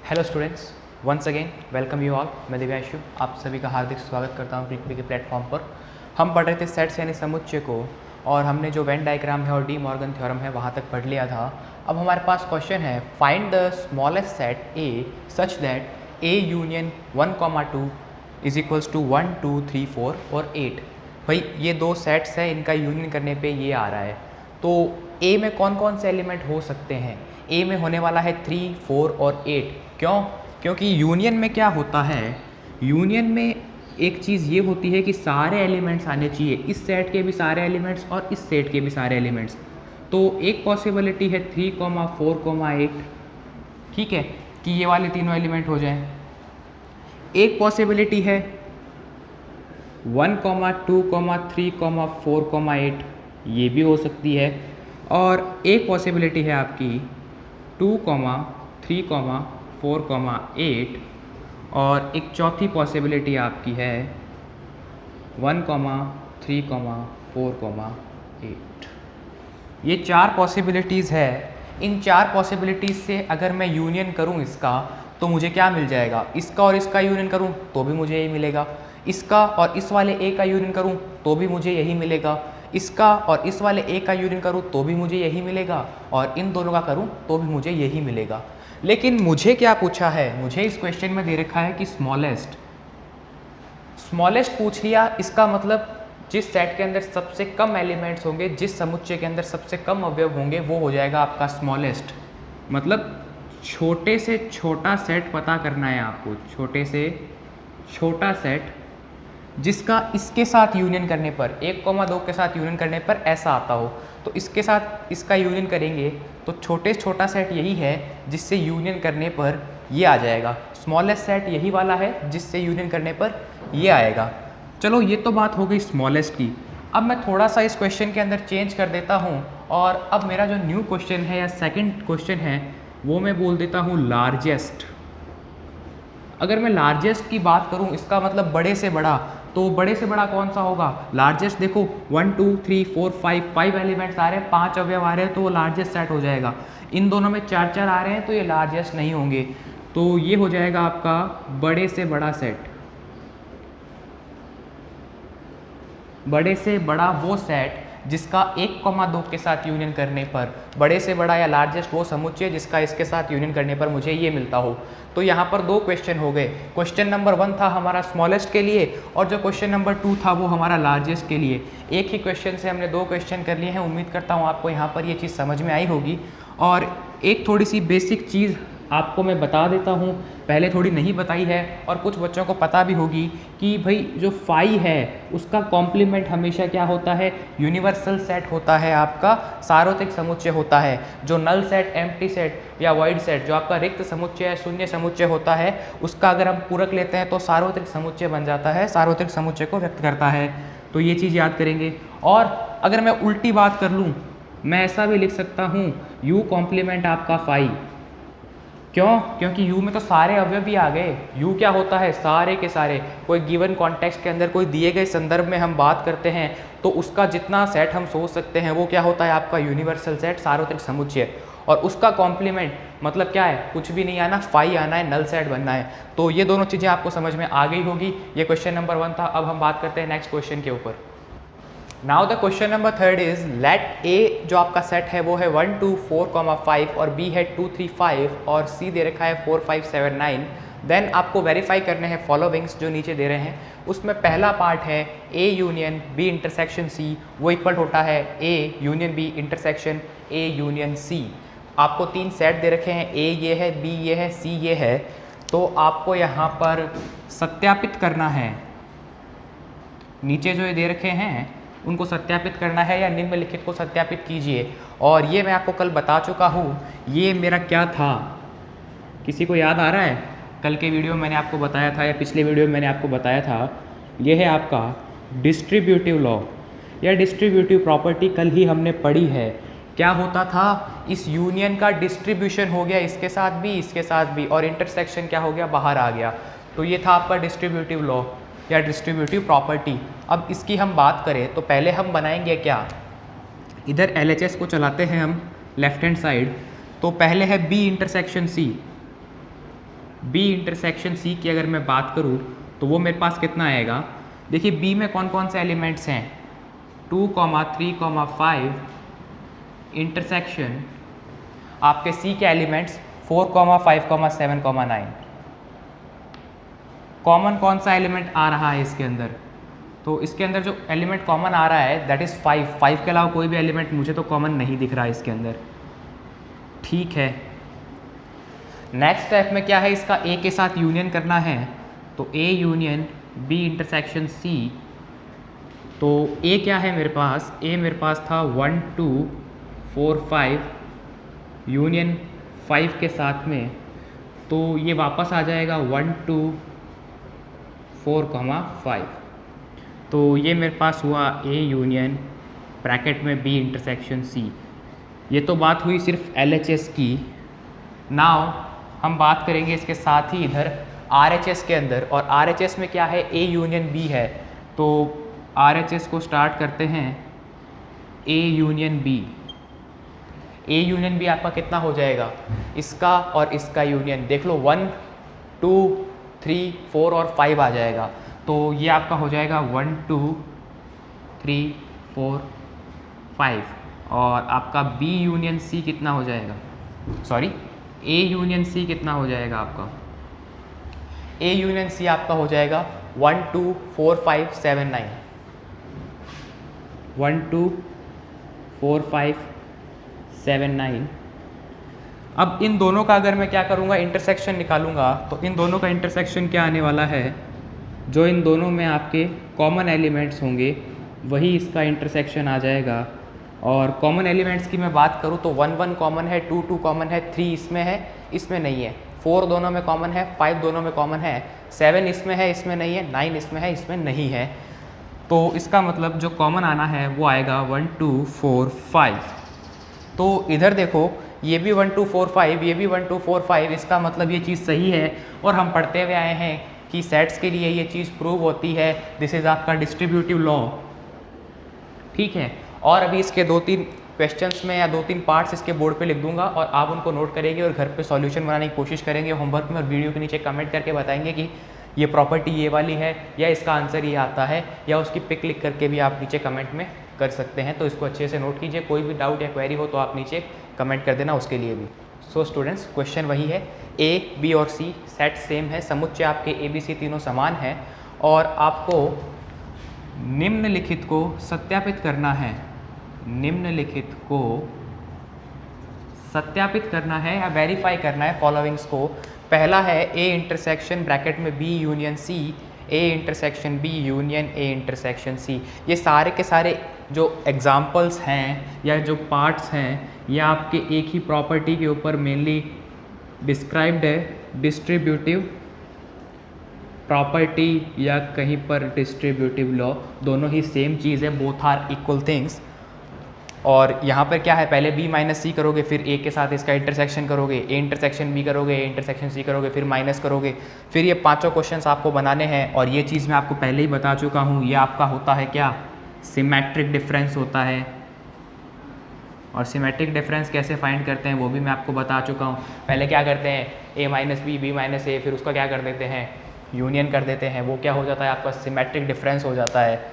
Hello students, once again welcome you all. मैं दिव्यांशु आप सभी का हार्दिक स्वागत करता हूँ क्लिक के प्लेटफॉर्म पर। हम पढ़ रहे थे सेट्स यानी समुच्चय को, और हमने जो वेन डायग्राम है और डी मॉर्गन थ्योरम है वहाँ तक पढ़ लिया था। अब हमारे पास क्वेश्चन है, find the smallest set A such that A union 1,2 is equals to 1, 2, 3, 4 और 8। भाई ये दो सेट्स हैं, इनका यूनियन करने पे ये आ रहा है। तो ए में कौन कौन से एलिमेंट हो सकते हैं? ए में होने वाला है 3, 4 और 8। क्यों? क्योंकि यूनियन में क्या होता है, यूनियन में एक चीज़ ये होती है कि सारे एलिमेंट्स आने चाहिए, इस सेट के भी सारे एलिमेंट्स और इस सेट के भी सारे एलिमेंट्स। तो एक पॉसिबिलिटी है 3, 4, 8, ठीक है, कि ये वाले तीनों एलिमेंट हो जाएं। एक पॉसिबिलिटी है 1, 2, 3, 4, 8, ये भी हो सकती है। और एक पॉसिबिलिटी है आपकी 2, 3, 4, 8, और एक चौथी पॉसिबिलिटी आपकी है 1, 3, 4, 8। ये चार पॉसिबिलिटीज़ है। इन चार पॉसिबिलिटीज़ से अगर मैं यूनियन करूं इसका, तो मुझे क्या मिल जाएगा? इसका और इसका यूनियन करूं तो भी मुझे यही मिलेगा, इसका और इस वाले ए का यूनियन करूं तो भी मुझे यही मिलेगा, इसका और इस वाले ए का यूनियन करूं तो भी मुझे यही मिलेगा, और इन दोनों का करूं तो भी मुझे यही मिलेगा। लेकिन मुझे क्या पूछा है, मुझे इस क्वेश्चन में दे रखा है कि स्मॉलेस्ट पूछ लिया। इसका मतलब जिस सेट के अंदर सबसे कम एलिमेंट्स होंगे, जिस समुच्चय के अंदर सबसे कम अवयव होंगे, वो हो जाएगा आपका स्मॉलेस्ट। मतलब छोटे से छोटा सेट पता करना है आपको, छोटे से छोटा सेट जिसका इसके साथ यूनियन करने पर, 1,2 के साथ यूनियन करने पर ऐसा आता हो। तो इसके साथ इसका यूनियन करेंगे तो छोटे से छोटा सेट यही है जिससे यूनियन करने पर ये आ जाएगा। स्मॉलेस्ट सेट यही वाला है जिससे यूनियन करने पर ये आएगा। चलो ये तो बात हो गई स्मॉलेस्ट की। अब मैं थोड़ा सा इस क्वेश्चन के अंदर चेंज कर देता हूँ, और अब मेरा जो न्यू क्वेश्चन है या सेकंड क्वेश्चन है वो मैं बोल देता हूँ लार्जेस्ट। अगर मैं लार्जेस्ट की बात करूँ, इसका मतलब बड़े से बड़ा, तो बड़े से बड़ा कौन सा होगा? लार्जेस्ट देखो 1, 2, 3, 4, 5 एलिमेंट्स आ रहे हैं, 5 अवयव आ रहे हैं, तो वो लार्जेस्ट सेट हो जाएगा। इन दोनों में 4 आ रहे हैं तो ये लार्जेस्ट नहीं होंगे, तो ये हो जाएगा आपका बड़े से बड़ा सेट। बड़े से बड़ा वो सेट जिसका 1,2 के साथ यूनियन करने पर, बड़े से बड़ा या लार्जेस्ट वो समुच्चय जिसका इसके साथ यूनियन करने पर मुझे ये मिलता हो। तो यहाँ पर दो क्वेश्चन हो गए। क्वेश्चन नंबर 1 था हमारा स्मॉलेस्ट के लिए, और जो क्वेश्चन नंबर 2 था वो हमारा लार्जेस्ट के लिए। एक ही क्वेश्चन से हमने दो क्वेश्चन कर लिए हैं। उम्मीद करता हूँ आपको यहाँ पर ये चीज़ समझ में आई होगी। और एक थोड़ी सी बेसिक चीज़ आपको मैं बता देता हूँ, पहले थोड़ी नहीं बताई है और कुछ बच्चों को पता भी होगी, कि भाई जो फाई है उसका कॉम्प्लीमेंट हमेशा क्या होता है? यूनिवर्सल सेट होता है, आपका सार्वत्रिक समुच्चय होता है। जो नल सेट, एम्प्टी सेट या वाइड सेट, जो आपका रिक्त समुच्चय है, शून्य समुच्चय होता है, उसका अगर हम पूरक लेते हैं तो सार्वत्रिक समुच्चय बन जाता है, सार्वत्रिक समुच्चय को व्यक्त करता है। तो ये चीज़ याद करेंगे। और अगर मैं उल्टी बात कर लूँ, मैं ऐसा भी लिख सकता हूँ, यू कॉम्प्लीमेंट आपका फाई। क्यों? क्योंकि U में तो सारे अवयव भी आ गए। U क्या होता है? सारे के सारे। कोई गिवन कॉन्टेक्स्ट के अंदर, कोई दिए गए संदर्भ में हम बात करते हैं तो उसका जितना सेट हम सोच सकते हैं वो क्या होता है? आपका यूनिवर्सल सेट, सार्वत्रिक समुच्चय। और उसका कॉम्प्लीमेंट मतलब क्या है? कुछ भी नहीं आना, फाई आना है, नल सेट बनना है। तो ये दोनों चीज़ें आपको समझ में आ गई होगी। ये क्वेश्चन नंबर 1 था। अब हम बात करते हैं नेक्स्ट क्वेश्चन के ऊपर। Now the question number 3 is, let a जो आपका सेट है वो है 1, 2, 4, 5 और बी है 2, 3, 5 और सी दे रखा है 4, 5, 7, 9। देन आपको वेरीफाई करने हैं फॉलोइंग्स जो नीचे दे रहे हैं। उसमें पहला पार्ट है A union B intersection C, वो इक्वल होता है A union B intersection A union C. आपको 3 सेट दे रखे हैं, ए ये है, बी ये है, सी ये है। तो आपको यहाँ पर सत्यापित करना है, नीचे जो ये दे रखे हैं उनको सत्यापित करना है, या निम्नलिखित को सत्यापित कीजिए। और ये मैं आपको कल बता चुका हूँ, ये मेरा क्या था, किसी को याद आ रहा है? कल के वीडियो में मैंने आपको बताया था, या पिछले वीडियो में मैंने आपको बताया था, ये है आपका डिस्ट्रीब्यूटिव लॉ या डिस्ट्रीब्यूटिव प्रॉपर्टी। कल ही हमने पढ़ी है। क्या होता था? इस यूनियन का डिस्ट्रीब्यूशन हो गया, इसके साथ भी, इसके साथ भी, और इंटरसेक्शन क्या हो गया? बाहर आ गया। तो ये था आपका डिस्ट्रीब्यूटिव लॉ या डिस्ट्रीब्यूटिव प्रॉपर्टी। अब इसकी हम बात करें तो पहले हम बनाएंगे क्या, इधर LHS को चलाते हैं हम लेफ्ट हैंड साइड। तो पहले है B intersection C, B intersection C की अगर मैं बात करूँ तो वो मेरे पास कितना आएगा, देखिए बी में कौन कौन से एलिमेंट्स हैं, 2, 3, 5 इंटरसेक्शन आपके सी के एलिमेंट्स 4, 5, 7, 9। कॉमन कौन सा एलिमेंट आ रहा है इसके अंदर, तो इसके अंदर जो एलिमेंट कॉमन आ रहा है दैट इज़ 5 के अलावा कोई भी एलिमेंट मुझे तो कॉमन नहीं दिख रहा है इसके अंदर। ठीक है, नेक्स्ट स्टेप में क्या है, इसका ए के साथ यूनियन करना है, तो A union B intersection C. तो ए क्या है मेरे पास, ए मेरे पास था 1, 2, 4, 5 यूनियन 5 के साथ में, तो ये वापस आ जाएगा 1, 2, 4, 5। तो ये मेरे पास हुआ ए यूनियन ब्रैकेट में बी इंटरसेक्शन सी। ये तो बात हुई सिर्फ LHS की। नाउ हम बात करेंगे इसके साथ ही इधर RHS के अंदर, और RHS में क्या है, ए यूनियन बी है। तो RHS को स्टार्ट करते हैं, A union B. A union B आपका कितना हो जाएगा, इसका और इसका यूनियन देख लो, 1, 2, 3, 4 और 5 आ जाएगा। तो ये आपका हो जाएगा 1, 2, 3, 4, 5। और आपका बी यूनियन सी कितना हो जाएगा, सॉरी ए यूनियन सी कितना हो जाएगा आपका, ए यूनियन सी आपका हो जाएगा 1, 2, 4, 5, 7, 9। 1, 2, 4, 5, 7, 9। अब इन दोनों का अगर मैं क्या करूँगा, इंटरसेक्शन निकालूंगा, तो इन दोनों का इंटरसेक्शन क्या आने वाला है, जो इन दोनों में आपके कॉमन एलिमेंट्स होंगे वही इसका इंटरसेक्शन आ जाएगा। और कॉमन एलिमेंट्स की मैं बात करूँ तो 1, 1 कॉमन है, 2, 2 कॉमन है, 3 इसमें है, इसमें नहीं है, 4 दोनों में कॉमन है, 5 दोनों में कॉमन है, 7 इसमें है, इसमें नहीं है, 9 इसमें है, इसमें नहीं है। तो इसका मतलब जो कॉमन आना है वो आएगा 1, 2, 4, 5। तो इधर देखो, ये भी 1, 2, 4, 5, ये भी 1, 2, 4, 5, इसका मतलब ये चीज़ सही है। और हम पढ़ते हुए आए हैं कि सेट्स के लिए ये चीज़ प्रूव होती है, दिस इज़ आपका डिस्ट्रीब्यूटिव लॉ। ठीक है, और अभी इसके 2-3 क्वेश्चंस में या 2-3 पार्ट्स इसके बोर्ड पे लिख दूंगा, और आप उनको नोट करेंगे और घर पे सॉल्यूशन बनाने की कोशिश करेंगे होमवर्क में, और वीडियो के नीचे कमेंट करके बताएंगे कि ये प्रॉपर्टी ये वाली है, या इसका आंसर ये आता है, या उसकी पिक लिख करके भी आप नीचे कमेंट में कर सकते हैं। तो इसको अच्छे से नोट कीजिए, कोई भी डाउट या क्वेरी हो तो आप नीचे कमेंट कर देना उसके लिए भी। सो स्टूडेंट्स, क्वेश्चन वही है, ए, बी और सी सेट सेम है, समुच्चय आपके ABC तीनों समान है, और आपको निम्नलिखित को सत्यापित करना है, निम्नलिखित को सत्यापित करना है या वेरीफाई करना है फॉलोइंग्स को। पहला है ए इंटरसेक्शन ब्रैकेट में B union C, A intersection B union A intersection C. ये सारे के सारे जो एग्जाम्पल्स हैं या जो पार्ट्स हैं, ये आपके एक ही प्रॉपर्टी के ऊपर मेनली डिस्क्राइब्ड है, डिस्ट्रीब्यूटिव प्रॉपर्टी या कहीं पर डिस्ट्रीब्यूटिव लॉ, दोनों ही सेम चीज़ है, बोथ आर इक्वल थिंग्स। और यहाँ पर क्या है, पहले बी माइनस सी करोगे, फिर ए के साथ इसका इंटरसेक्शन करोगे, ए इंटरसेक्शन बी करोगे, ए इंटरसेक्शन सी करोगे, फिर माइनस करोगे, फिर ये पांचों क्वेश्चंस आपको बनाने हैं। और ये चीज़ मैं आपको पहले ही बता चुका हूँ, ये आपका होता है क्या, सिमेट्रिक डिफरेंस होता है। और सिमेट्रिक डिफरेंस कैसे फाइंड करते हैं वो भी मैं आपको बता चुका हूँ। पहले क्या करते हैं, ए माइनस बी, बी माइनस ए, फिर उसका क्या कर देते हैं, यूनियन कर देते हैं, वो क्या हो जाता है आपका सिमेट्रिक डिफरेंस हो जाता है।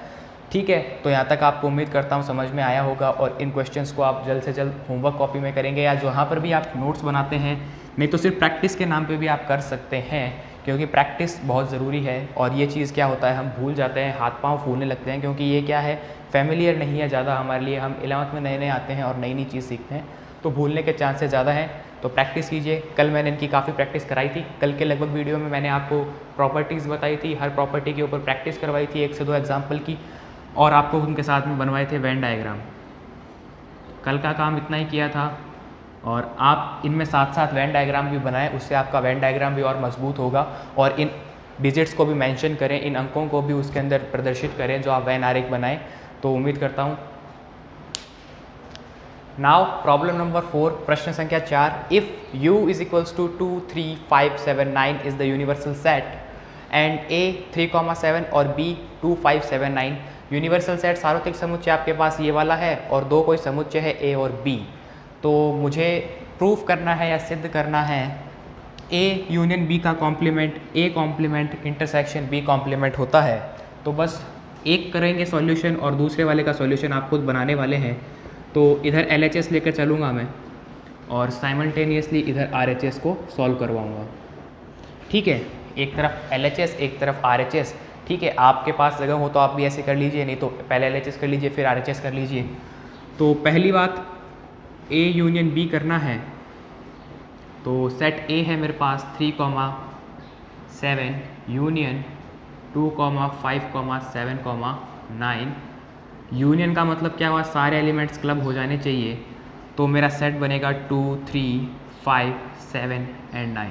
ठीक है, तो यहाँ तक आपको उम्मीद करता हूँ समझ में आया होगा, और इन क्वेश्चंस को आप जल्द से जल्द होमवर्क कॉपी में करेंगे, या जहाँ पर भी आप नोट्स बनाते हैं, नहीं तो सिर्फ प्रैक्टिस के नाम पे भी आप कर सकते हैं, क्योंकि प्रैक्टिस बहुत ज़रूरी है। और ये चीज़ क्या होता है, हम भूल जाते हैं, हाथ पाँव फूलने लगते हैं, क्योंकि ये क्या है, फेमिलियर नहीं है ज़्यादा हमारे लिए। हम 11th में नए नए आते हैं और नई नई चीज़ सीखते हैं, तो भूलने के चांसेस ज़्यादा हैं। तो प्रैक्टिस कीजिए। कल मैंने इनकी काफ़ी प्रैक्टिस कराई थी, कल के लगभग वीडियो में मैंने आपको प्रॉपर्टीज़ बताई थी, हर प्रॉपर्टी के ऊपर प्रैक्टिस करवाई थी 1 से 2 एग्जाम्पल की, और आपको उनके साथ में बनवाए थे वेन डायग्राम। कल का काम इतना ही किया था, और आप इनमें साथ साथ वेन डायग्राम भी बनाएं, उससे आपका वेन डायग्राम भी और मजबूत होगा। और इन डिजिट्स को भी मेंशन करें, इन अंकों को भी उसके अंदर प्रदर्शित करें जो आप वेन आरेख बनाएं। तो उम्मीद करता हूँ। नाउ प्रॉब्लम नंबर 4, प्रश्न संख्या 4, if U is equals to 2, 3, 5, 7, 9 is the universal set and A 3, 7 और B 2, 5, 7, 9 यूनिवर्सल सेट सार्वत्रिक समुच्चय आपके पास ये वाला है, और दो कोई समुच्चय है A और B। तो मुझे प्रूफ करना है या सिद्ध करना है ए यूनियन बी का complement A complement intersection B complement होता है। तो बस एक करेंगे सॉल्यूशन और दूसरे वाले का सॉल्यूशन आप खुद बनाने वाले हैं। तो इधर LHS लेकर चलूँगा मैं और साइमल्टेनियसली इधर RHS को सॉल्व करवाऊँगा। ठीक है, एक तरफ LHS एक तरफ RHS। ठीक है, आपके पास जगह हो तो आप भी ऐसे कर लीजिए, नहीं तो पहले LHS कर लीजिए फिर RHS कर लीजिए। तो पहली बात A यूनियन B करना है, तो सेट A है मेरे पास 3,7 यूनियन 2,5,7,9। यूनियन का मतलब क्या हुआ, सारे एलिमेंट्स क्लब हो जाने चाहिए। तो मेरा सेट बनेगा 2, 3, 5, 7 एंड 9,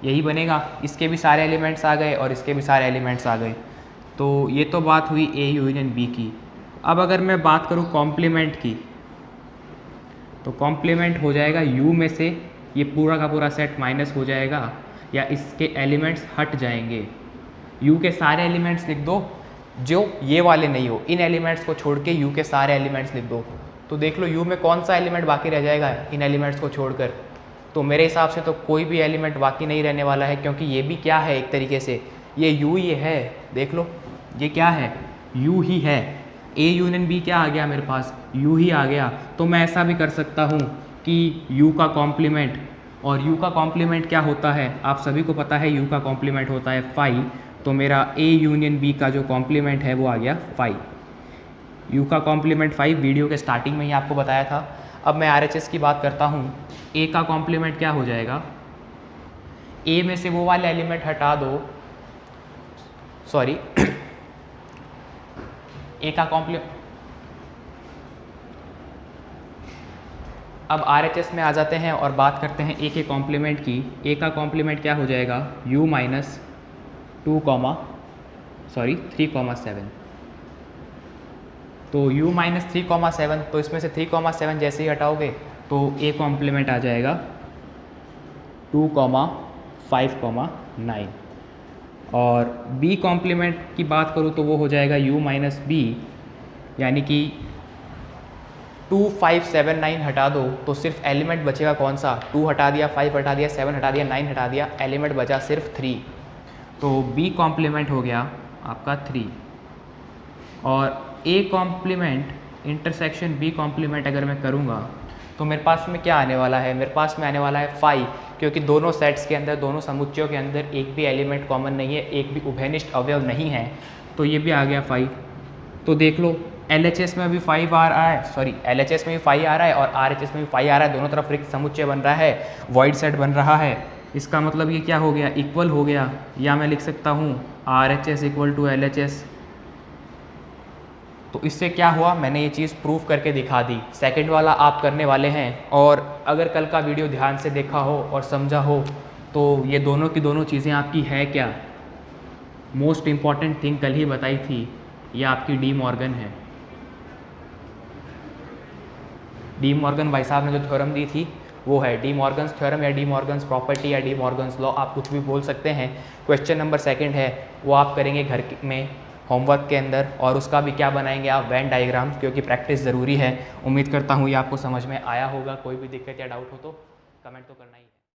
यही बनेगा। इसके भी सारे एलिमेंट्स आ गए और इसके भी सारे एलिमेंट्स आ गए। तो ये तो बात हुई A यूनियन B की। अब अगर मैं बात करूँ कॉम्प्लीमेंट की, तो कॉम्प्लीमेंट हो जाएगा U में से ये पूरा का पूरा सेट माइनस हो जाएगा या इसके एलिमेंट्स हट जाएंगे। U के सारे एलिमेंट्स लिख दो जो ये वाले नहीं हो, इन एलिमेंट्स को छोड़ के U के सारे एलिमेंट्स लिख दो। तो देख लो U में कौन सा एलिमेंट बाकी रह जाएगा इन एलिमेंट्स को छोड़कर। तो मेरे हिसाब से तो कोई भी एलिमेंट बाकी नहीं रहने वाला है, क्योंकि ये भी क्या है एक तरीके से ये U ये है। देख लो ये क्या है, U ही है। A यूनियन B क्या आ गया मेरे पास, U ही आ गया। तो मैं ऐसा भी कर सकता हूँ कि U का कॉम्प्लीमेंट, और U का कॉम्प्लीमेंट क्या होता है आप सभी को पता है, U का कॉम्प्लीमेंट होता है 5। तो मेरा A यूनियन B का जो कॉम्प्लीमेंट है वो आ गया 5। U का कॉम्प्लीमेंट 5 वीडियो के स्टार्टिंग में ही आपको बताया था। अब मैं RHS की बात करता हूँ। A का कॉम्प्लीमेंट क्या हो जाएगा, A में से वो वाले एलिमेंट हटा दो, सॉरी A का कॉम्प्लीमेंट। अब RHS में आ जाते हैं और बात करते हैं A के कॉम्प्लीमेंट की। A का कॉम्प्लीमेंट क्या हो जाएगा, U माइनस 3,7। तो U माइनस 3,7, तो इसमें से 3,7 जैसे ही हटाओगे तो A कॉम्प्लीमेंट आ जाएगा 2,5,9। और B कॉम्प्लीमेंट की बात करूँ तो वो हो जाएगा U माइनस B, यानी कि 2, 5, 7, 9 हटा दो तो सिर्फ एलिमेंट बचेगा कौन सा, 2 हटा दिया, 5 हटा दिया, 7 हटा दिया, 9 हटा दिया, एलिमेंट बचा सिर्फ 3। तो B कॉम्प्लीमेंट हो गया आपका 3। और A complement intersection B complement अगर मैं करूँगा तो मेरे पास में क्या आने वाला है, मेरे पास में आने वाला है 5, क्योंकि दोनों सेट्स के अंदर, दोनों समुच्चयों के अंदर एक भी एलिमेंट कॉमन नहीं है, एक भी उभयनिष्ठ अवयव नहीं है। तो ये भी आ गया 5। तो देख लो LHS में भी 5 आ रहा है, सॉरी LHS में भी 5 आ रहा है और RHS में भी 5 आ रहा है, दोनों तरफ रिक्त समुच्चय बन रहा है, वॉइड सेट बन रहा है। इसका मतलब ये क्या हो गया, इक्वल हो गया। या मैं लिख सकता हूँ RHS इक्वल टू LHS। तो इससे क्या हुआ, मैंने ये चीज़ प्रूफ करके दिखा दी। सेकंड वाला आप करने वाले हैं, और अगर कल का वीडियो ध्यान से देखा हो और समझा हो तो ये दोनों की दोनों चीज़ें आपकी है क्या, मोस्ट इम्पॉर्टेंट थिंग कल ही बताई थी, ये आपकी डी मॉर्गन है। डी मॉर्गन भाई साहब ने जो थ्योरम दी थी वो है डी मॉर्गन्स थ्योरम या डी मॉर्गन्स प्रॉपर्टी या डी मॉर्गन्स लॉ, आप कुछ भी बोल सकते हैं। क्वेश्चन नंबर 2 है वो आप करेंगे घर में होमवर्क के अंदर, और उसका भी क्या बनाएंगे आप, वेन डायग्राम, क्योंकि प्रैक्टिस ज़रूरी है। उम्मीद करता हूँ ये आपको समझ में आया होगा। कोई भी दिक्कत या डाउट हो तो कमेंट तो करना ही।